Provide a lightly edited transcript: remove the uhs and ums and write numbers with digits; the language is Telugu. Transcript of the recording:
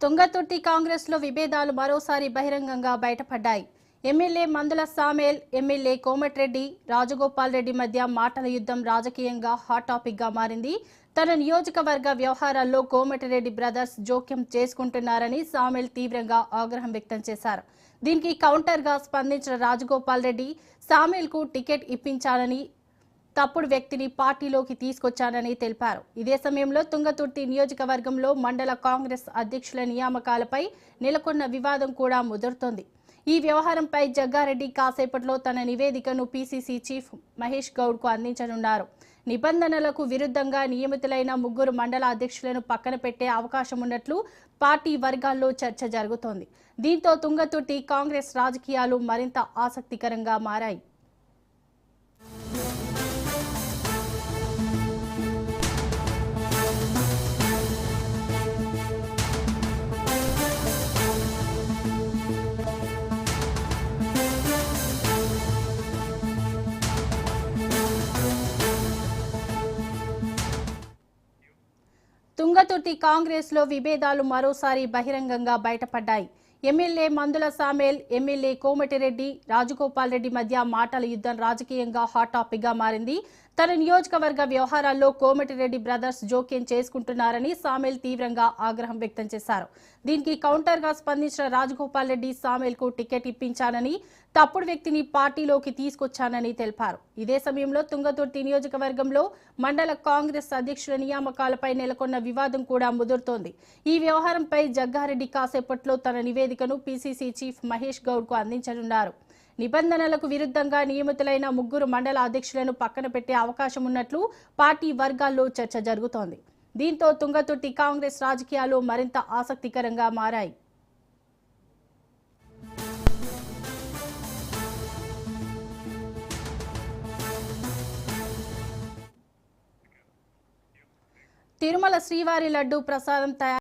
తుంగతుర్తి కాంగ్రెస్ లో విభేదాలు మరోసారి బహిరంగంగా బయటపడ్డాయి. ఎమ్మెల్యే మందుల సామేల్, ఎమ్మెల్యే కోమటిరెడ్డి రాజగోపాల్ రెడ్డి మధ్య మాటల యుద్ధం రాజకీయంగా హాట్ టాపిక్ గా మారింది. తన నియోజకవర్గ వ్యవహారాల్లో కోమటిరెడ్డి బ్రదర్స్ జోక్యం చేసుకుంటున్నారని సామేల్ తీవ్రంగా ఆగ్రహం వ్యక్తం చేశారు. దీనికి కౌంటర్ గా స్పందించిన రాజగోపాల్ రెడ్డి సామేల్ కు టికెట్ ఇప్పించాలని, తప్పుడు వ్యక్తిని పార్టీలోకి తీసుకొచ్చానని తెలిపారు. ఇదే సమయంలో తుంగతుర్తి నియోజకవర్గంలో మండల కాంగ్రెస్ అధ్యక్షుల నియామకాలపై నెలకొన్న వివాదం కూడా ముదురుతోంది. ఈ వ్యవహారంపై జగ్గారెడ్డి కాసేపట్లో తన నివేదికను పీసీసీ చీఫ్ మహేష్ గౌడ్ కు అందించనున్నారు. నిబంధనలకు విరుద్ధంగా నియమితులైన 3 మండల అధ్యక్షులను పక్కన పెట్టే అవకాశం ఉన్నట్లు పార్టీ వర్గాల్లో చర్చ జరుగుతోంది. దీంతో తుంగతుర్తి కాంగ్రెస్ రాజకీయాలు మరింత ఆసక్తికరంగా మారాయి. తుంగతుర్తి కాంగ్రెస్ లో విభేదాలు మరోసారి బహిరంగంగా బయటపడ్డాయి. ఎమ్మెల్యే మందుల సామేల్, ఎమ్మెల్యే కోమటిరెడ్డి రాజగోపాల్ రెడ్డి మధ్య మాటల యుద్ధం రాజకీయంగా హాట్ టాపిక్ గా మారింది. తన నియోజకవర్గ వ్యవహారాల్లో కోమటిరెడ్డి బ్రదర్స్ జోక్యం చేసుకుంటున్నారని సామేల్ తీవ్రంగా ఆగ్రహం వ్యక్తం చేశారు. దీనికి కౌంటర్ గా స్పందించిన రాజగోపాల్ రెడ్డి సామేల్ కు టికెట్ ఇప్పించానని, తప్పుడు వ్యక్తిని పార్టీలోకి తీసుకొచ్చానని తెలిపారు. ఇదే సమయంలో తుంగతుర్తి నియోజకవర్గంలో మండల కాంగ్రెస్ అధ్యక్షుల నియామకాలపై నెలకొన్న వివాదం కూడా ముదురుతోంది. ఈ వ్యవహారంపై జగ్గారెడ్డి కాసేపట్లో తన నివేదికను పీసీసీ చీఫ్ మహేష్ గౌడ్ కు అందించనున్నారు. నిబంధనలకు విరుద్ధంగా నియమితులైన 3 మండల అధ్యక్షులను పక్కన పెట్టే అవకాశం ఉన్నట్లు పార్టీ వర్గాల్లో చర్చ జరుగుతోంది. దీంతో తుంగతుర్తి కాంగ్రెస్ రాజకీయాలు మరింత ఆసక్తికరంగా మారాయి. తిరుమల శ్రీవారి లడ్డూ ప్రసాదం తయారు